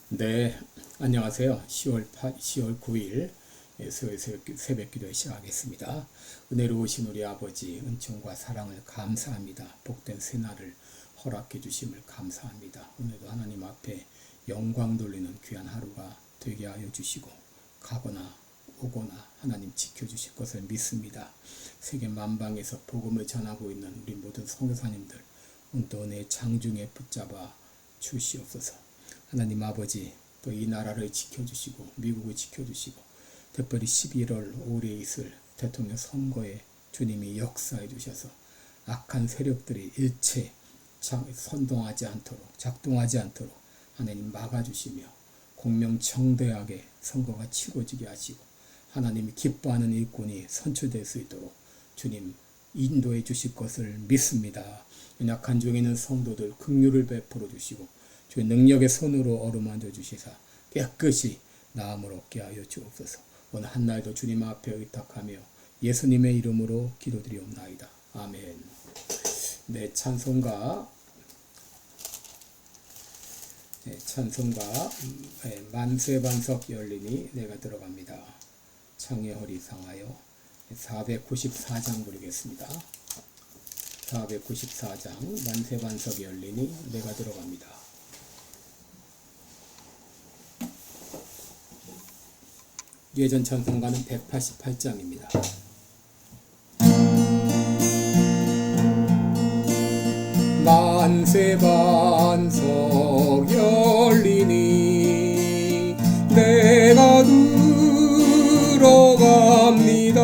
네, 안녕하세요. 10월 9일 새벽 기도 시작하겠습니다. 은혜로우신 우리 아버지 은총과 사랑을 감사합니다. 복된 새날을 허락해 주심을 감사합니다. 오늘도 하나님 앞에 영광 돌리는 귀한 하루가 되게 하여 주시고 가거나 오거나 하나님 지켜주실 것을 믿습니다. 세계 만방에서 복음을 전하고 있는 우리 모든 선교사님들 또 은혜의 장중에 붙잡아 주시옵소서. 하나님 아버지 또 이 나라를 지켜주시고 미국을 지켜주시고 특별히 11월 올해 있을 대통령 선거에 주님이 역사해 주셔서 악한 세력들이 일체 선동하지 않도록 작동하지 않도록 하나님 막아주시며 공명정대하게 선거가 치러지게 하시고 하나님이 기뻐하는 일꾼이 선출될 수 있도록 주님 인도해 주실 것을 믿습니다. 연약한 중에 있는 성도들 긍휼을 베풀어 주시고 주의 능력의 손으로 어루만져 주시사 깨끗이 나음을 얻게 하여 주옵소서. 오늘 한날도 주님 앞에 의탁하며 예수님의 이름으로 기도드리옵나이다. 아멘. 네, 찬송가 만세반석 열리니 내가 들어갑니다. 창의 허리 상하여 494장 부르겠습니다. 494장 만세반석 열리니 내가 들어갑니다. 예전 찬송가는 188장입니다. 만세반석 열리니 내가 들어갑니다.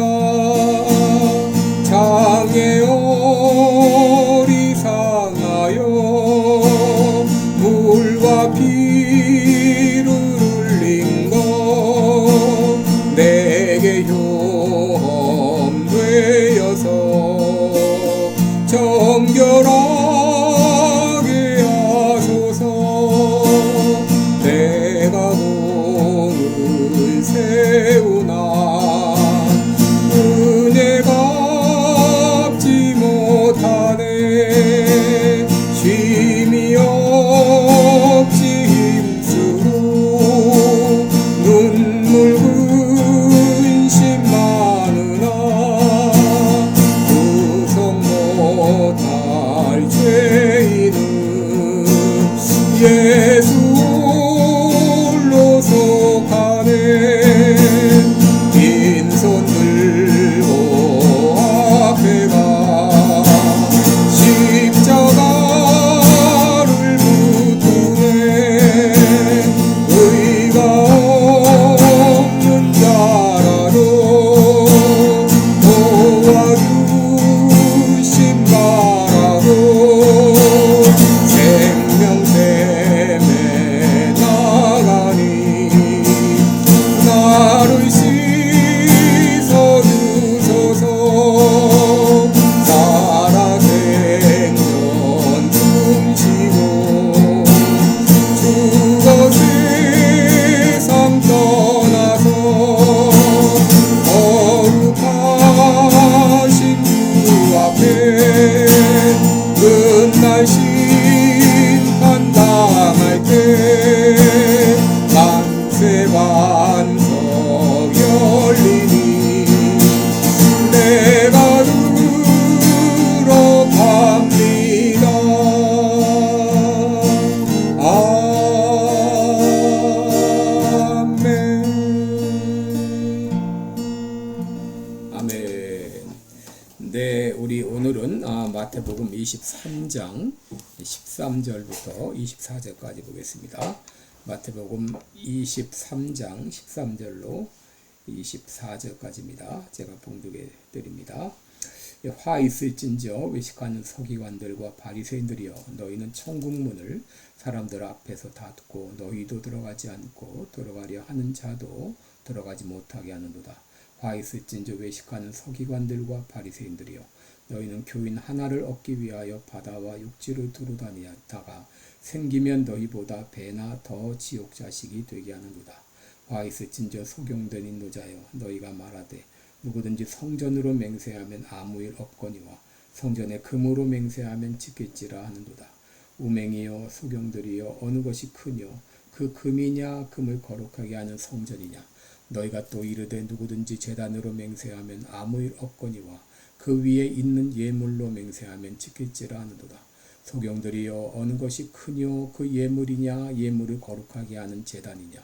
창의 허리 상하여 물과 피를 흘린 것 내게 흉되어서 정결하게 하소서. 내가 공을 세우나 은혜 갚지 못하네. 쉼이 없지 힘쓰고 눈물 근심 많으나 구속 못할 죄인은 예수 홀로 속하네. 빈손 들고 앞에 가 십자가를 붙드네. 의가 없는 자라도 도와주신 바라고 생명샘에 나가니 나를 씻어주소서. 살아생전 숨쉬고 죽어 세상 떠나서 거룩하신 주 앞에 끝날 심판 당할 때 만세반석 열리니 내가 들어갑니다. 아멘. 아멘. 네, 우리 오늘은 마태복음 23장 13절부터 24절까지 보겠습니다. 마태복음 23장 13절로 24절까지입니다. 제가 봉독해 드립니다. 화 있을진저 외식하는 서기관들과 바리새인들이여 너희는 천국문을 사람들 앞에서 닫고 너희도 들어가지 않고 들어가려 하는 자도 들어가지 못하게 하는도다. 화 있을진저 외식하는 서기관들과 바리새인들이여 너희는 교인 하나를 얻기 위하여 바다와 육지를 두루 다니다가 생기면 너희보다 배나 더 지옥 자식이 되게 하는도다. 화 있을진저 소경된 인도자여 너희가 말하되 누구든지 성전으로 맹세하면 아무 일 없거니와 성전에 금으로 맹세하면 지킬지라 하는도다. 우맹이여 소경들이여 어느 것이 크뇨 그 금이냐 금을 거룩하게 하는 성전이냐. 너희가 또 이르되 누구든지 제단으로 맹세하면 아무 일 없거니와 그 위에 있는 예물로 맹세하면 지킬지라 하는도다. 소경들이여 어느 것이 크뇨 그 예물이냐 예물을 거룩하게 하는 제단이냐.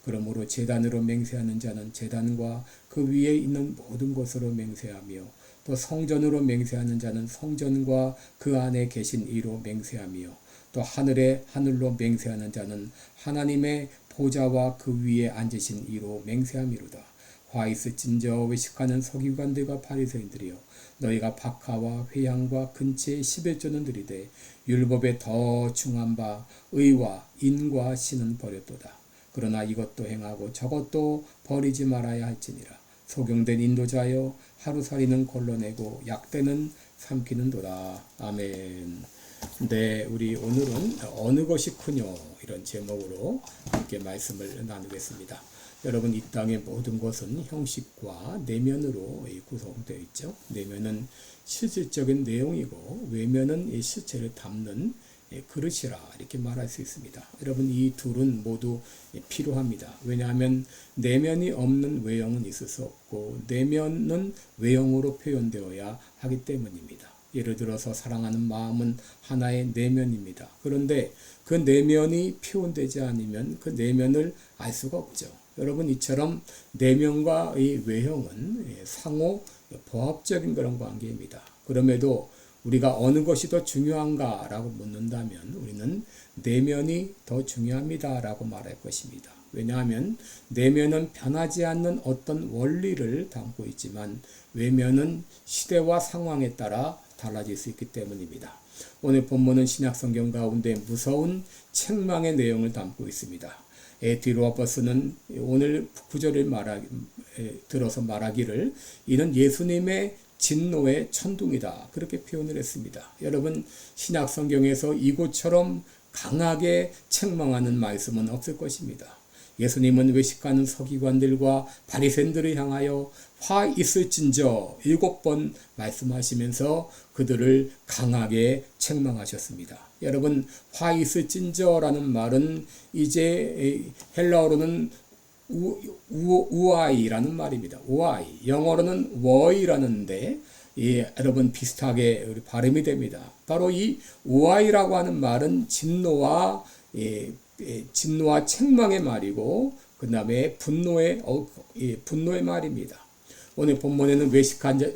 그러므로 제단으로 맹세하는 자는 제단과 그 위에 있는 모든 것으로 맹세하며 또 성전으로 맹세하는 자는 성전과 그 안에 계신 이로 맹세하며 또 하늘로 맹세하는 자는 하나님의 보좌와 그 위에 앉으신 이로 맹세함이로다. 화 있을진저 외식하는 서기관들과 바리새인들이여 너희가 박하와 회향과 근치의 11조는 드리되 율법에 더 중한 바 의와 인과 신은 버렸도다. 그러나 이것도 행하고 저것도 버리지 말아야 할지니라. 소경된 인도자여 하루살이는 걸러내고 약대는 삼키는도다. 아멘. 네, 우리 오늘은 어느 것이 크뇨 이런 제목으로 함께 말씀을 나누겠습니다. 여러분, 이 땅의 모든 것은 형식과 내면으로 구성되어 있죠. 내면은 실질적인 내용이고 외면은 이 실체를 담는 그릇이라 이렇게 말할 수 있습니다. 여러분, 이 둘은 모두 필요합니다. 왜냐하면 내면이 없는 외형은 있을 수 없고 내면은 외형으로 표현되어야 하기 때문입니다. 예를 들어서 사랑하는 마음은 하나의 내면입니다. 그런데 그 내면이 표현되지 않으면 그 내면을 알 수가 없죠. 여러분, 이처럼 내면과 이 외형은 상호 보합적인 그런 관계입니다. 그럼에도 우리가 어느 것이 더 중요한가라고 묻는다면 우리는 내면이 더 중요합니다라고 말할 것입니다. 왜냐하면 내면은 변하지 않는 어떤 원리를 담고 있지만 외면은 시대와 상황에 따라 달라질 수 있기 때문입니다. 오늘 본문은 신약성경 가운데 무서운 책망의 내용을 담고 있습니다. 에티로아버스는 오늘 구절을 들어서 말하기를 이는 예수님의 진노의 천둥이다 그렇게 표현을 했습니다. 여러분, 신약성경에서 이곳처럼 강하게 책망하는 말씀은 없을 것입니다. 예수님은 외식하는 서기관들과 바리새인들을 향하여 화 있을진저 7번 말씀하시면서 그들을 강하게 책망하셨습니다. 여러분, 화 있을진저라는 말은 이제 헬라어로는 우아이라는 말입니다. 우아이. 영어로는 워이라는데 여러분 비슷하게 발음이 됩니다. 바로 이 우아이라고 하는 말은 진노와 책망의 말이고 그 다음에 분노의 말입니다. 오늘 본문에는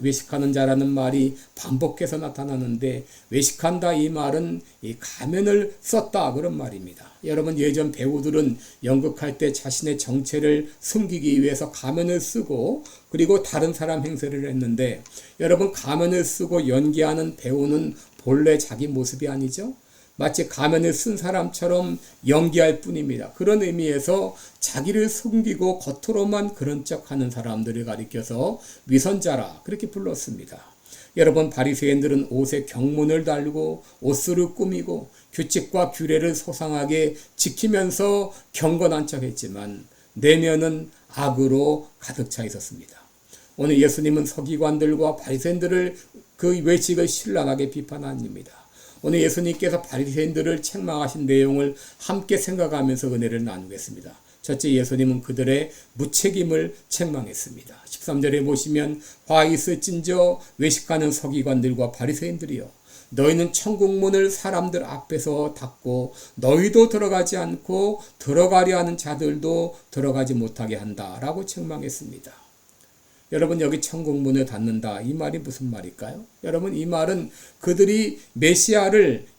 외식하는 자라는 말이 반복해서 나타나는데 외식한다 이 말은 이 가면을 썼다 그런 말입니다. 여러분, 예전 배우들은 연극할 때 자신의 정체를 숨기기 위해서 가면을 쓰고 그리고 다른 사람 행세를 했는데 여러분, 가면을 쓰고 연기하는 배우는 본래 자기 모습이 아니죠. 마치 가면을 쓴 사람처럼 연기할 뿐입니다. 그런 의미에서 자기를 숨기고 겉으로만 그런 척하는 사람들을 가리켜서 위선자라 그렇게 불렀습니다. 여러분, 바리새인들은 옷에 경문을 달고 옷수를 꾸미고 규칙과 규례를 소상하게 지키면서 경건한 척했지만 내면은 악으로 가득 차 있었습니다. 오늘 예수님은 서기관들과 바리새인들을 그 외식을 신랄하게 비판합니다. 오늘 예수님께서 바리새인들을 책망하신 내용을 함께 생각하면서 은혜를 나누겠습니다. 첫째, 예수님은 그들의 무책임을 책망했습니다. 13절에 보시면 화 있을진저 외식하는 서기관들과 바리새인들이여 너희는 천국문을 사람들 앞에서 닫고 너희도 들어가지 않고 들어가려 하는 자들도 들어가지 못하게 한다라고 책망했습니다. 여러분, 여기 천국문을 닫는다 이 말이 무슨 말일까요? 여러분, 이 말은 그들이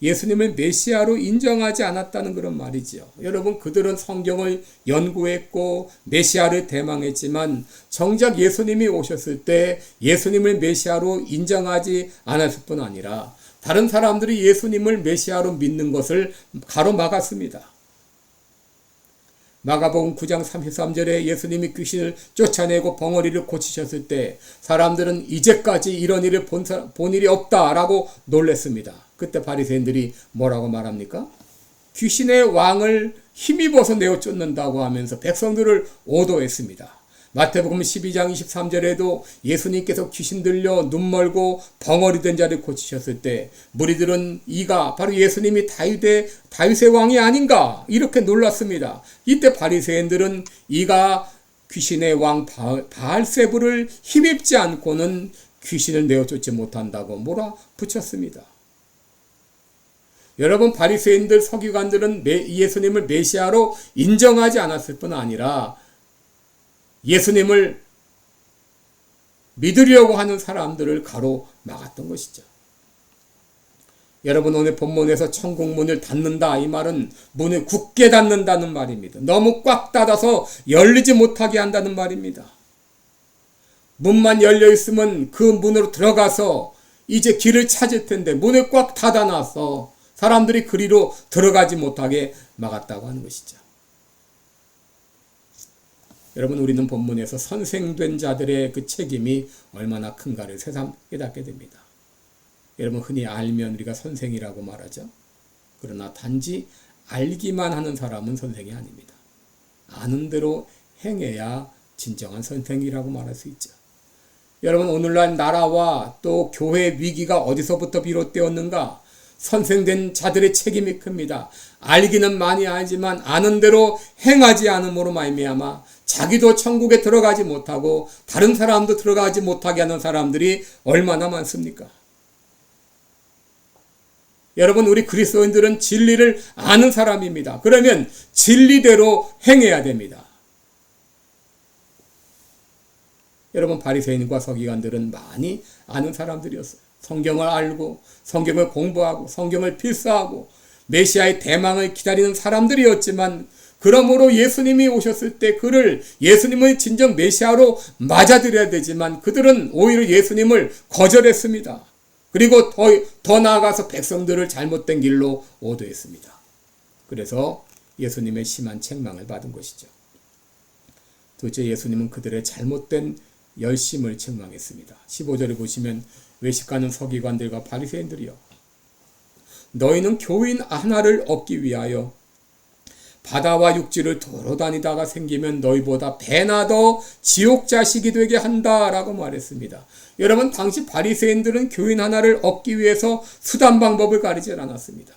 예수님을 메시아로 인정하지 않았다는 그런 말이죠. 여러분, 그들은 성경을 연구했고 메시아를 대망했지만 정작 예수님이 오셨을 때 예수님을 메시아로 인정하지 않았을 뿐 아니라 다른 사람들이 예수님을 메시아로 믿는 것을 가로막았습니다. 마가복음 9장 33절에 예수님이 귀신을 쫓아내고 벙어리를 고치셨을 때 사람들은 이제까지 이런 일을 본 일이 없다라고 놀랬습니다. 그때 바리새인들이 뭐라고 말합니까? 귀신의 왕을 힘입어서 내어 쫓는다고 하면서 백성들을 오도했습니다. 마태복음 12장 23절에도 예수님께서 귀신 들려 눈 멀고 벙어리 된 자를 고치셨을 때 무리들은 이가 바로 예수님이 다윗의 왕이 아닌가 이렇게 놀랐습니다. 이때 바리새인들은 이가 귀신의 왕 바알세불을 힘입지 않고는 귀신을 내어쫓지 못한다고 몰아붙였습니다. 여러분, 바리새인들 서기관들은 예수님을 메시아로 인정하지 않았을 뿐 아니라 예수님을 믿으려고 하는 사람들을 가로막았던 것이죠. 여러분, 오늘 본문에서 천국 문을 닫는다, 이 말은 문을 굳게 닫는다는 말입니다. 너무 꽉 닫아서 열리지 못하게 한다는 말입니다. 문만 열려 있으면 그 문으로 들어가서 이제 길을 찾을 텐데 문을 꽉 닫아놔서 사람들이 그리로 들어가지 못하게 막았다고 하는 것이죠. 여러분, 우리는 본문에서 선생된 자들의 그 책임이 얼마나 큰가를 새삼 깨닫게 됩니다. 여러분, 흔히 알면 우리가 선생이라고 말하죠. 그러나 단지 알기만 하는 사람은 선생이 아닙니다. 아는 대로 행해야 진정한 선생이라고 말할 수 있죠. 여러분, 오늘날 나라와 또 교회의 위기가 어디서부터 비롯되었는가? 선생된 자들의 책임이 큽니다. 알기는 많이 알지만 아는 대로 행하지 않음으로 말미암아 자기도 천국에 들어가지 못하고 다른 사람도 들어가지 못하게 하는 사람들이 얼마나 많습니까? 여러분, 우리 그리스도인들은 진리를 아는 사람입니다. 그러면 진리대로 행해야 됩니다. 여러분, 바리새인과 서기관들은 많이 아는 사람들이었어요. 성경을 알고 성경을 공부하고 성경을 필사하고 메시아의 대망을 기다리는 사람들이었지만, 그러므로 예수님이 오셨을 때 그를 예수님을 진정 메시아로 맞아들여야 되지만 그들은 오히려 예수님을 거절했습니다. 그리고 더 나아가서 백성들을 잘못된 길로 오도했습니다. 그래서 예수님의 심한 책망을 받은 것이죠. 도대체 예수님은 그들의 잘못된 열심을 책망했습니다. 15절을 보시면 외식하는 서기관들과 바리새인들이여, 너희는 교인 하나를 얻기 위하여 바다와 육지를 돌아다니다가 생기면 너희보다 배나 더 지옥 자식이 되게 한다라고 말했습니다. 여러분, 당시 바리새인들은 교인 하나를 얻기 위해서 수단 방법을 가리지 않았습니다.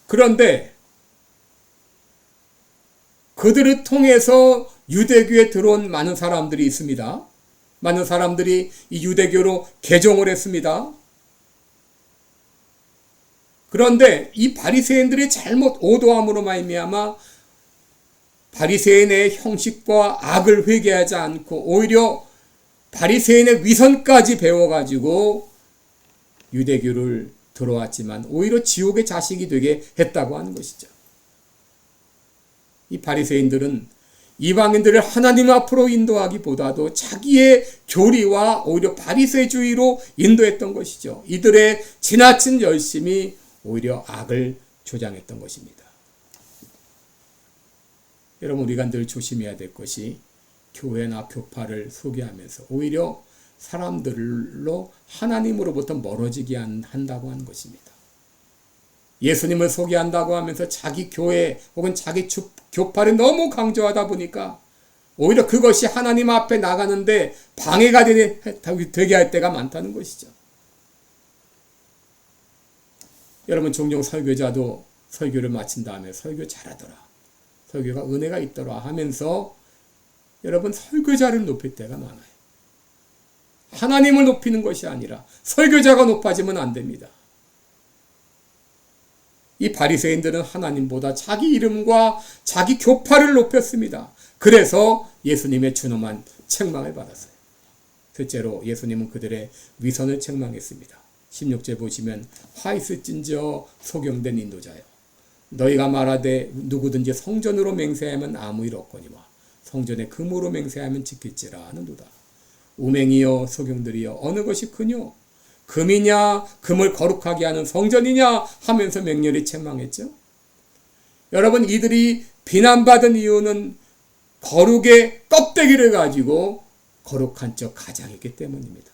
그런데 그들을 통해서 유대교에 들어온 많은 사람들이 있습니다. 많은 사람들이 이 유대교로 개종을 했습니다. 그런데 이 바리새인들의 잘못 오도함으로 말미암아 바리새인의 형식과 악을 회개하지 않고 오히려 바리새인의 위선까지 배워가지고 유대교를 들어왔지만 오히려 지옥의 자식이 되게 했다고 하는 것이죠. 이 바리새인들은 이방인들을 하나님 앞으로 인도하기보다도 자기의 교리와 오히려 바리새주의로 인도했던 것이죠. 이들의 지나친 열심이 오히려 악을 조장했던 것입니다. 여러분, 우리가 늘 조심해야 될 것이 교회나 교파를 소개하면서 오히려 사람들로 하나님으로부터 멀어지게 한다고 하는 것입니다. 예수님을 소개한다고 하면서 자기 교회 혹은 자기 교파를 너무 강조하다 보니까 오히려 그것이 하나님 앞에 나가는데 방해가 되게 할 때가 많다는 것이죠. 여러분, 종종 설교자도 설교를 마친 다음에 설교 잘하더라, 설교가 은혜가 있더라 하면서 여러분 설교자를 높일 때가 많아요. 하나님을 높이는 것이 아니라 설교자가 높아지면 안 됩니다. 이 바리새인들은 하나님보다 자기 이름과 자기 교파를 높였습니다. 그래서 예수님의 준엄한 책망을 받았어요. 셋째로 예수님은 그들의 위선을 책망했습니다. 16절 보시면 화 있을진저 소경된 인도자여, 너희가 말하되 누구든지 성전으로 맹세하면 아무 일 없거니와 성전에 금으로 맹세하면 지킬지라 하는도다. 우맹이여 소경들이여, 어느 것이 크뇨? 금이냐 금을 거룩하게 하는 성전이냐 하면서 맹렬히 책망했죠. 여러분, 이들이 비난받은 이유는 거룩의 껍데기를 가지고 거룩한 척 가장했기 때문입니다.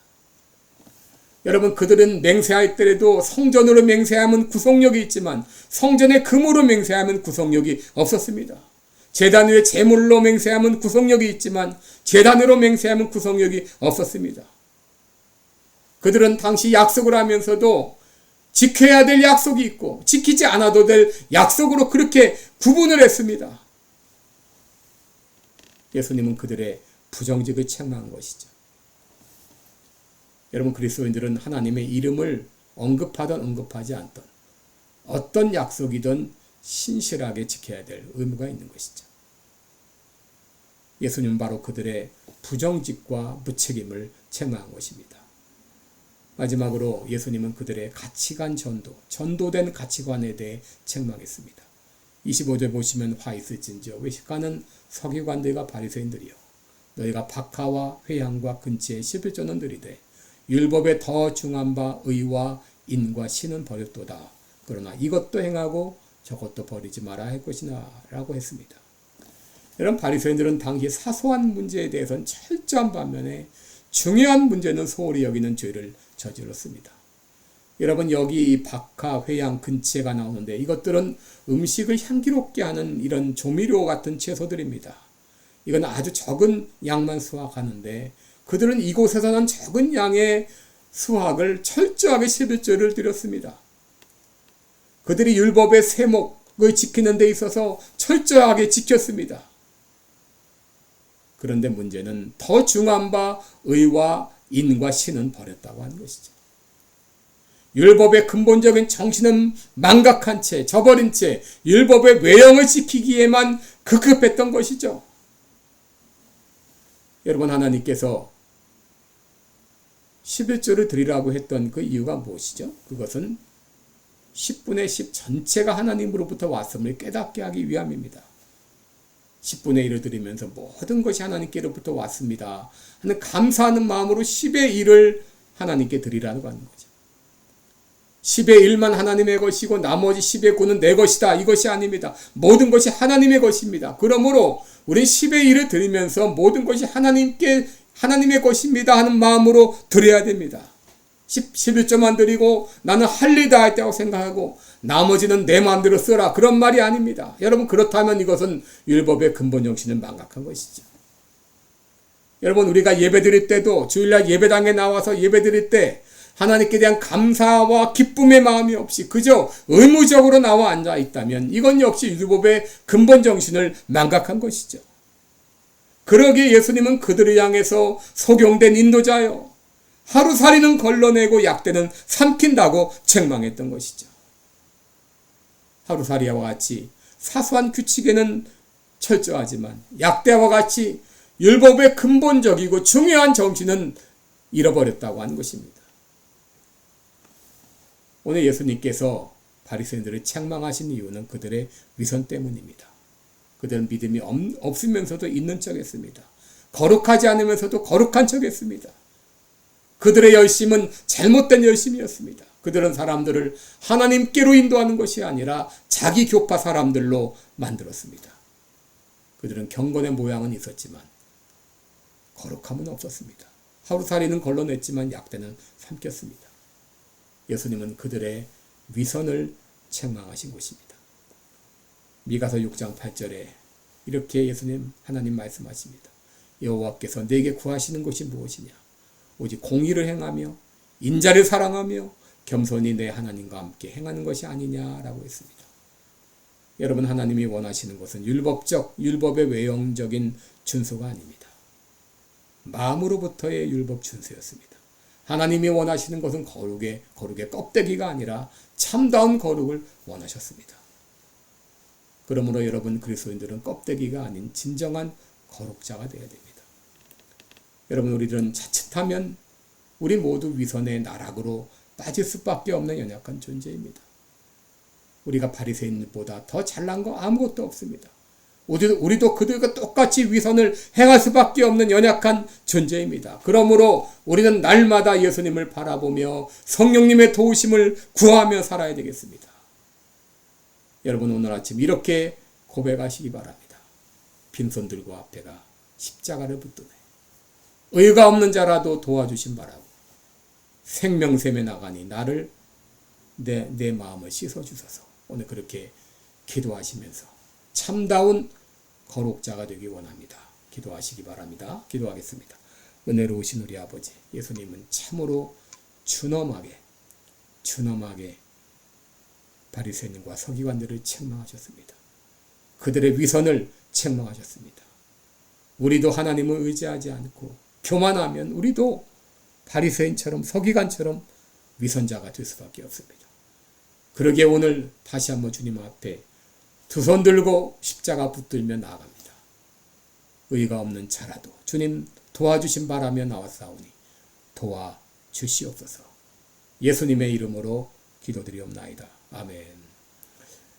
여러분, 그들은 맹세하였더라도 성전으로 맹세하면 구속력이 있지만 성전의 금으로 맹세하면 구속력이 없었습니다. 제단 위에 제물로 맹세하면 구속력이 있지만 제단으로 맹세하면 구속력이 없었습니다. 그들은 당시 약속을 하면서도 지켜야 될 약속이 있고 지키지 않아도 될 약속으로 그렇게 구분을 했습니다. 예수님은 그들의 부정직을 책망한 것이죠. 여러분, 그리스도인들은 하나님의 이름을 언급하든 언급하지 않든 어떤 약속이든 신실하게 지켜야 될 의무가 있는 것이죠. 예수님은 바로 그들의 부정직과 무책임을 책망한 것입니다. 마지막으로 예수님은 그들의 가치관 전도된 가치관에 대해 책망했습니다. 25절 보시면 화 있을진저 외식하는 서기관들과 바리새인들이여 너희가 박하와 회향과 근치에 11조는 들이되 율법에 더 중한 바 의와 인과 신은 버렸도다. 그러나 이것도 행하고 저것도 버리지 말아야 할 것이나 라고 했습니다. 이런 바리새인들은 당시 사소한 문제에 대해서는 철저한 반면에 중요한 문제는 소홀히 여기는 죄를 저질렀습니다. 여러분, 여기 이 박하, 회양, 근치가 나오는데 이것들은 음식을 향기롭게 하는 이런 조미료 같은 채소들입니다. 이건 아주 적은 양만 수확하는데 그들은 이곳에서는 적은 양의 수확을 철저하게 11조를 드렸습니다. 그들이 율법의 세목을 지키는 데 있어서 철저하게 지켰습니다. 그런데 문제는 더 중한 바 의와 인과 신은 버렸다고 하는 것이죠. 율법의 근본적인 정신은 망각한 채, 저버린 채 율법의 외형을 지키기에만 급급했던 것이죠. 여러분, 하나님께서 11조를 드리라고 했던 그 이유가 무엇이죠? 그것은 10분의 10 전체가 하나님으로부터 왔음을 깨닫게 하기 위함입니다. 10분의 1을 드리면서 모든 것이 하나님께로부터 왔습니다 하는 감사하는 마음으로 10의 1을 하나님께 드리라고 하는 거죠. 10의 1만 하나님의 것이고 나머지 10의 9는 내 것이다, 이것이 아닙니다. 모든 것이 하나님의 것입니다. 그러므로 우리 10의 1을 드리면서 모든 것이 하나님의 것입니다 하는 마음으로 드려야 됩니다. 11조만 드리고 나는 할 일 다 했다고 생각하고 나머지는 내 마음대로 써라, 그런 말이 아닙니다. 여러분, 그렇다면 이것은 율법의 근본 정신을 망각한 것이죠. 여러분, 우리가 예배 드릴 때도 주일날 예배당에 나와서 예배 드릴 때 하나님께 대한 감사와 기쁨의 마음이 없이 그저 의무적으로 나와 앉아 있다면 이건 역시 율법의 근본 정신을 망각한 것이죠. 그러기에 예수님은 그들을 향해서 소경된 인도자여 하루살이는 걸러내고 약대는 삼킨다고 책망했던 것이죠. 하루살이와 같이 사소한 규칙에는 철저하지만 약대와 같이 율법의 근본적이고 중요한 정신은 잃어버렸다고 하는 것입니다. 오늘 예수님께서 바리새인들을 책망하신 이유는 그들의 위선 때문입니다. 그들은 믿음이 없으면서도 있는 척했습니다. 거룩하지 않으면서도 거룩한 척했습니다. 그들의 열심은 잘못된 열심이었습니다. 그들은 사람들을 하나님께로 인도하는 것이 아니라 자기 교파 사람들로 만들었습니다. 그들은 경건의 모양은 있었지만 거룩함은 없었습니다. 하루살이는 걸러냈지만 약대는 삼켰습니다. 예수님은 그들의 위선을 책망하신 것입니다. 미가서 6장 8절에 이렇게 예수님 하나님 말씀하십니다. 여호와께서 내게 구하시는 것이 무엇이냐? 오직 공의를 행하며 인자를 사랑하며 겸손히 내 하나님과 함께 행하는 것이 아니냐라고 했습니다. 여러분, 하나님이 원하시는 것은 율법의 외형적인 준수가 아닙니다. 마음으로부터의 율법 준수였습니다. 하나님이 원하시는 것은 거룩의 껍데기가 아니라 참다운 거룩을 원하셨습니다. 그러므로 여러분, 그리스도인들은 껍데기가 아닌 진정한 거룩자가 되어야 됩니다. 여러분, 우리들은 자칫하면 우리 모두 위선의 나락으로 빠질 수밖에 없는 연약한 존재입니다. 우리가 바리새인보다 더 잘난 거 아무것도 없습니다. 우리도 그들과 똑같이 위선을 행할 수밖에 없는 연약한 존재입니다. 그러므로 우리는 날마다 예수님을 바라보며 성령님의 도우심을 구하며 살아야 되겠습니다. 여러분, 오늘 아침 이렇게 고백하시기 바랍니다. 빈손 들고 앞에가 십자가를 붙드네. 의가 없는 자라도 도와주신 바라고 생명샘에 나가니 나를 내 마음을 씻어주소서. 오늘 그렇게 기도하시면서 참다운 거룩자가 되기 원합니다. 기도하시기 바랍니다. 기도하겠습니다. 은혜로우신 우리 아버지, 예수님은 참으로 준엄하게 바리새인과 서기관들을 책망하셨습니다. 그들의 위선을 책망하셨습니다. 우리도 하나님을 의지하지 않고 교만하면 우리도 바리새인처럼 서기관처럼 위선자가 될 수밖에 없습니다. 그러기에 오늘 다시 한번 주님 앞에 두 손 들고 십자가 붙들며 나아갑니다. 의가 없는 자라도 주님 도와주신 바라며 나왔사오니 도와주시옵소서. 예수님의 이름으로 기도드리옵나이다. 아멘.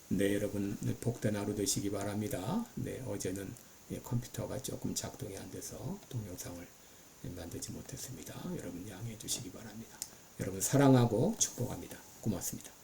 네, 여러분 복된 하루 되시기 바랍니다. 네, 어제는 컴퓨터가 조금 작동이 안 돼서 동영상을 만들지 못했습니다. 여러분 양해해 주시기 바랍니다. 여러분 사랑하고 축복합니다. 고맙습니다.